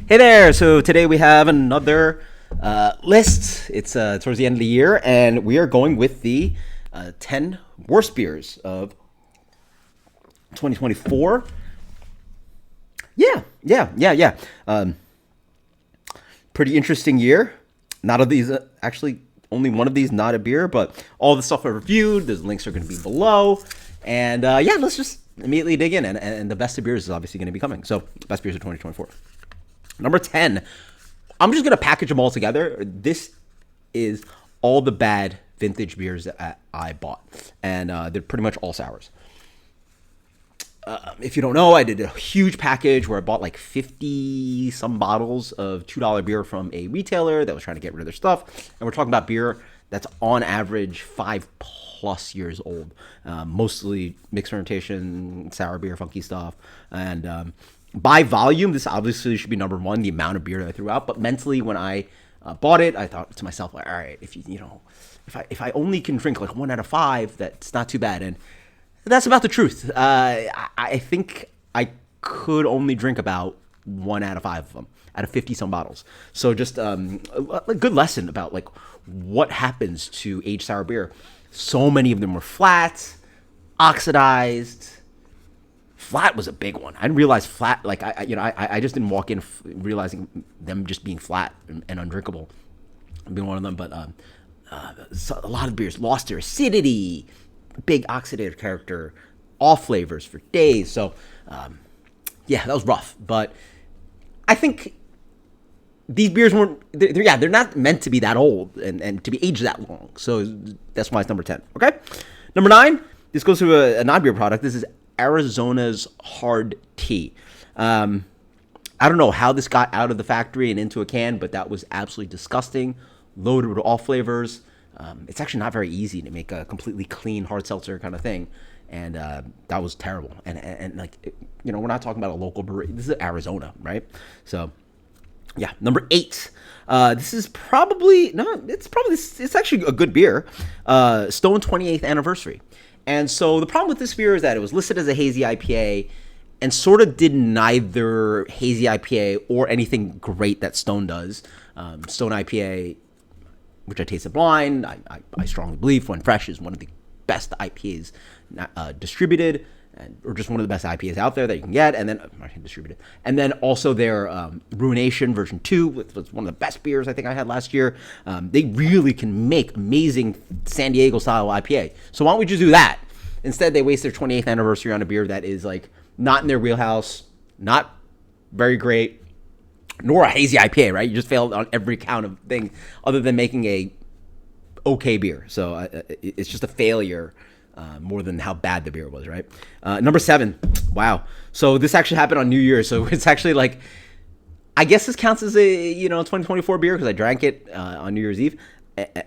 Hey there! So today we have another list. It's towards the end of the year, and we are going with the 10 worst beers of 2024. Yeah. Pretty interesting year. Not of these, actually, only one of these not a beer, but all the stuff I reviewed, those links are going to be below. And let's just immediately dig in. And the best of beers is obviously going to be coming. So, best beers of 2024. Number 10, I'm just going to package them all together. This is all the bad vintage beers that I bought. And they're pretty much all sours. If you don't know, I did a huge package where I bought like 50 some bottles of $2 beer from a retailer that was trying to get rid of their stuff. And we're talking about beer that's on average 5+ years old. Mostly mixed fermentation, sour beer, funky stuff. And by volume, this obviously should be number one, the amount of beer that I threw out. But mentally, when I bought it, I thought to myself, like, all right, if I only can drink like 1 out of 5, that's not too bad. And that's about the truth. I think I could only drink about 1 out of 5 of them out of 50 some bottles. So just a good lesson about like what happens to aged sour beer. So many of them were flat, oxidized. Flat was a big one. I didn't realize flat. Like I just didn't walk in realizing them just being flat and undrinkable. Being one of them, but so a lot of beers lost their acidity. Big oxidative character, off flavors for days. So, that was rough. But I think these beers weren't. They're not meant to be that old and to be aged that long. So that's why it's number 10. Okay, number 9. This goes to a non-beer product. This is Arizona's Hard Tea. I don't know how this got out of the factory and into a can, but that was absolutely disgusting. Loaded with all flavors. It's actually not very easy to make a completely clean hard seltzer kind of thing, and that was terrible. And like, we're not talking about a local brewery. This is Arizona, right? So, yeah. Number 8. This is probably it's actually a good beer. Stone 28th anniversary. And so the problem with this beer is that it was listed as a hazy IPA, and sort of did neither hazy IPA or anything great that Stone does. Stone IPA, which I tasted blind, I strongly believe when fresh is one of the best IPAs distributed, or just one of the best IPAs out there that you can get, and then distributed. And then also their Ruination version 2, which was one of the best beers I think I had last year. They really can make amazing San Diego style IPA. So why don't we just do that? Instead, they waste their 28th anniversary on a beer that is like not in their wheelhouse, not very great, nor a hazy IPA, right? You just failed on every count of thing other than making a okay beer. So it's just a failure more than how bad the beer was, right? Number 7. Wow. So this actually happened on New Year's. So it's actually like, I guess this counts as a 2024 beer because I drank it on New Year's Eve,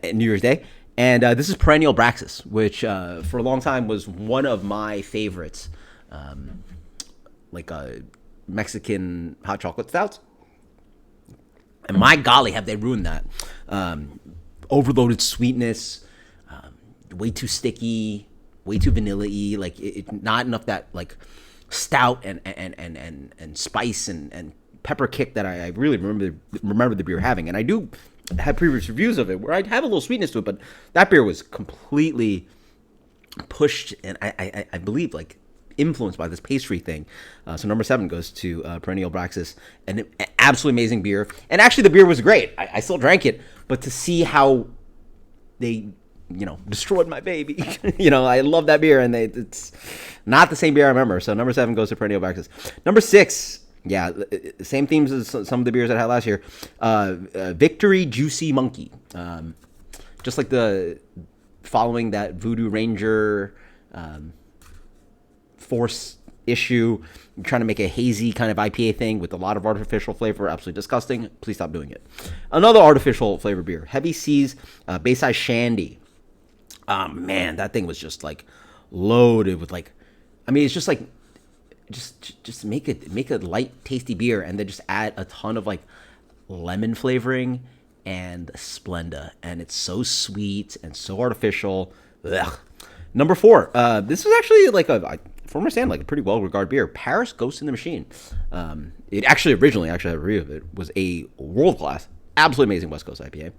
New Year's Day. And this is Perennial Abraxas, which for a long time was one of my favorites, like Mexican hot chocolate stouts. And my golly, have they ruined that. Overloaded sweetness, way too sticky, way too vanilla-y, like not enough that like stout and spice and pepper kick that I really remember the beer having. And I do have previous reviews of it where I'd have a little sweetness to it, but that beer was completely pushed and I believe like influenced by this pastry thing. So number 7 goes to Perennial Abraxas, an absolutely amazing beer. And actually the beer was great. I still drank it, but to see how they, destroyed my baby. I love that beer, and it's not the same beer I remember. So number 7 goes to Perennial Abraxas. Number 6, same themes as some of the beers that I had last year. Victory Juicy Monkey. Just like the following that Voodoo Ranger Force issue, you're trying to make a hazy kind of IPA thing with a lot of artificial flavor. Absolutely disgusting. Please stop doing it. Another artificial flavor beer, Heavy Seas Bayside Shandy. Man, that thing was just like loaded with like, it's just like, just make a light, tasty beer, and then just add a ton of like lemon flavoring and Splenda, and it's so sweet and so artificial. Ugh. Number 4, this was actually like from my stand, like a pretty well-regarded beer, Parish Ghost in the Machine. It actually originally, actually, I had a review of it, was a world-class, absolutely amazing West Coast IPA.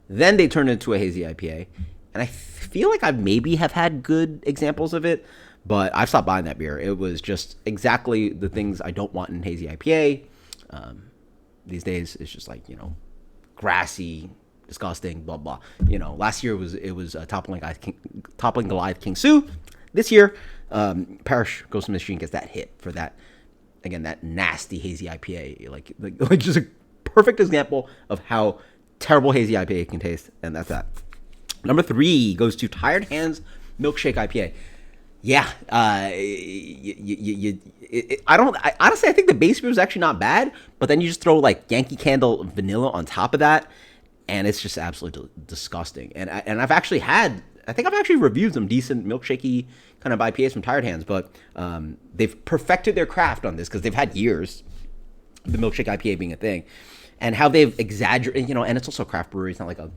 Then they turned it into a hazy IPA, and I feel like I maybe have had good examples of it, but I've stopped buying that beer. It was just exactly the things I don't want in hazy IPA. These days, it's just like, grassy, disgusting, blah blah. Last year it was toppling Goliath King Sue. This year, Parish Ghost in the Machine gets that hit for that, again, that nasty hazy IPA, like just a perfect example of how terrible hazy IPA can taste, and that's that. Number 3 goes to Tired Hands Milkshake IPA. Yeah, honestly, I think the base beer is actually not bad, but then you just throw like Yankee Candle vanilla on top of that, and it's just absolutely disgusting. And I've actually reviewed some decent milkshakey kind of IPAs from Tired Hands, but they've perfected their craft on this because they've had years, the milkshake IPA being a thing, and how they've exaggerated, and it's also a craft brewery. It's not like a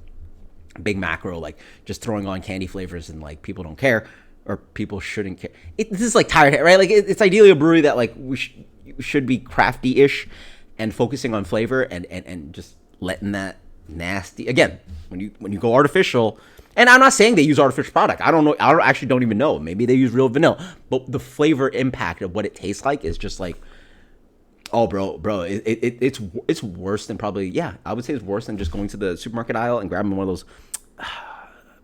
big macro, like just throwing on candy flavors and like people don't care or people shouldn't care. This is like Tired Hands, right? Like it's ideally a brewery that like we should be crafty-ish and focusing on flavor and just letting that nasty, again, when you go artificial. And I'm not saying they use artificial product. I don't know. Actually don't even know. Maybe they use real vanilla. But the flavor impact of what it tastes like is just like, oh, bro, it's worse than probably, yeah, I would say it's worse than just going to the supermarket aisle and grabbing one of those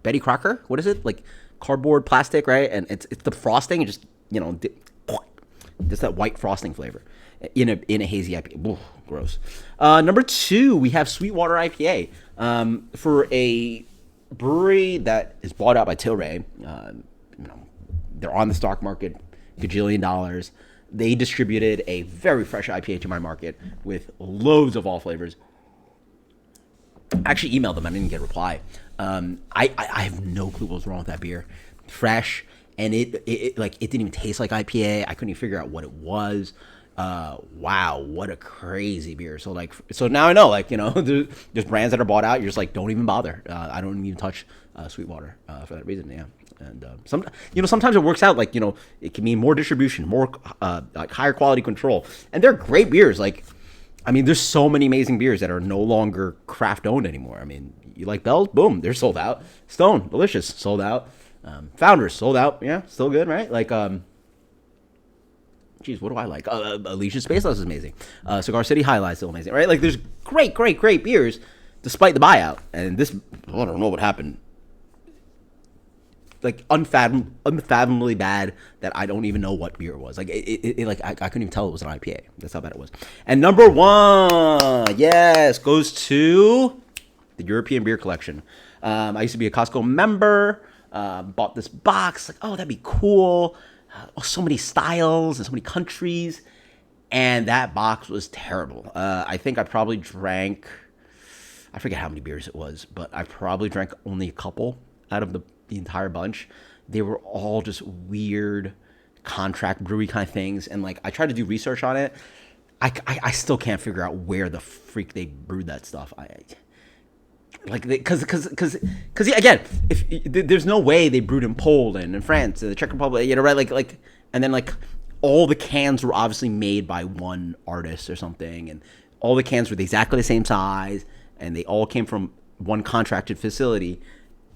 Betty Crocker. What is it? Like cardboard, plastic, right? And it's the frosting and just, just that white frosting flavor in a hazy IPA. Ooh, gross. Number 2, we have SweetWater IPA. For a brewery that is bought out by Tilray, they're on the stock market, gajillion dollars. They distributed a very fresh IPA to my market with loads of all flavors. I actually emailed them. I didn't get a reply. I have no clue what was wrong with that beer. Fresh, and it didn't even taste like IPA. I couldn't even figure out what it was. Wow, what a crazy beer. So now I know, there's brands that are bought out. You're just like, don't even bother. I don't even touch SweetWater for that reason. Yeah. And sometimes it works out. It can mean more distribution, more like higher quality control, and they're great beers. There's so many amazing beers that are no longer craft owned anymore. You like Bell's? Boom, they're sold out. Stone, delicious, sold out. Founders, sold out. Yeah, still good, right? Geez, what do I like? Elysian Spaceless is amazing. Cigar City Highlight is still amazing, right? There's great beers despite the buyout. And this, I don't know what happened. Unfathomably bad that I don't even know what beer it was. I couldn't even tell it was an IPA. That's how bad it was. And number 1, yes, goes to the European Beer Collection. I used to be a Costco member. Bought this box. Oh, that'd be cool. So many styles and so many countries, and that box was terrible. I think I probably drank, I forget how many beers it was, but I probably drank only a couple out of the entire bunch. They were all just weird contract brewery kind of things, and I tried to do research on it. I still can't figure out where the freak they brewed that stuff. Because again, if there's no way they brewed in Poland and France and the Czech Republic, right? And then all the cans were obviously made by one artist or something, and all the cans were exactly the same size, and they all came from one contracted facility.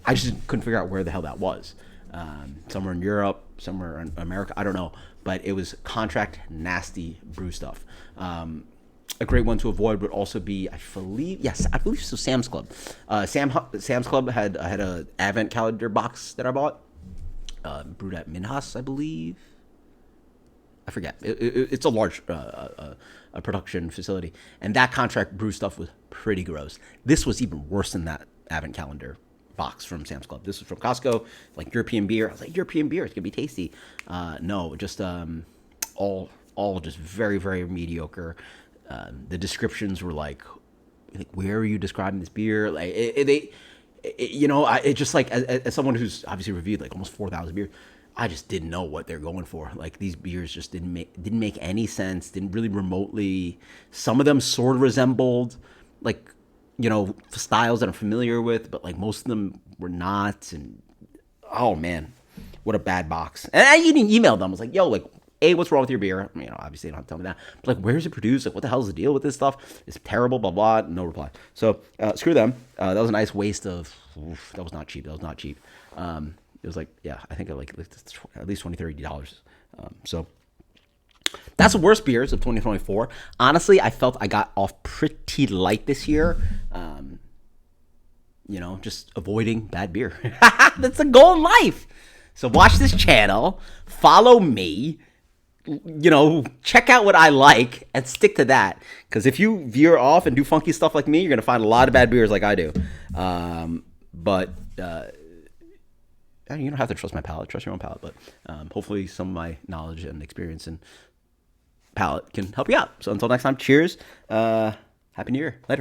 I just couldn't figure out where the hell that was. Somewhere in Europe, somewhere in America, I don't know, but it was contract nasty brew stuff. A great one to avoid would also be, I believe so, Sam's Club. Sam's Club had a advent calendar box that I bought, brewed at Minhas, I believe. I forget. It's a large a production facility, and that contract brew stuff was pretty gross. This was even worse than that advent calendar box from Sam's Club. This was from Costco, European beer. I was like, European beer, it's gonna be tasty. No, just all just very, very mediocre. The descriptions were like, where are you describing this beer? It just as someone who's obviously reviewed almost 4,000 beers, I just didn't know what they're going for. These beers just didn't make any sense. Didn't really remotely. Some of them sort of resembled styles that I'm familiar with, but most of them were not. And oh man, what a bad box. And I even emailed them. I was like, yo, like, A, what's wrong with your beer? You know, obviously they don't have to tell me that. But like, where's it produced? Like, what the hell's the deal with this stuff? It's terrible, blah, blah. No reply. So screw them. That was a nice waste of, that was not cheap. That was not cheap. It was like, yeah, I think like at least $20, $30. So that's the worst beers of 2024. Honestly, I felt I got off pretty light this year. You know, just avoiding bad beer. That's the goal in life. So watch this channel, follow me, you know, check out what I like and stick to that. Because if you veer off and do funky stuff like me, you're going to find a lot of bad beers like I do. But you don't have to trust my palate. Trust your own palate. But hopefully some of my knowledge and experience and palate can help you out. So until next time, cheers. Happy New Year. Later.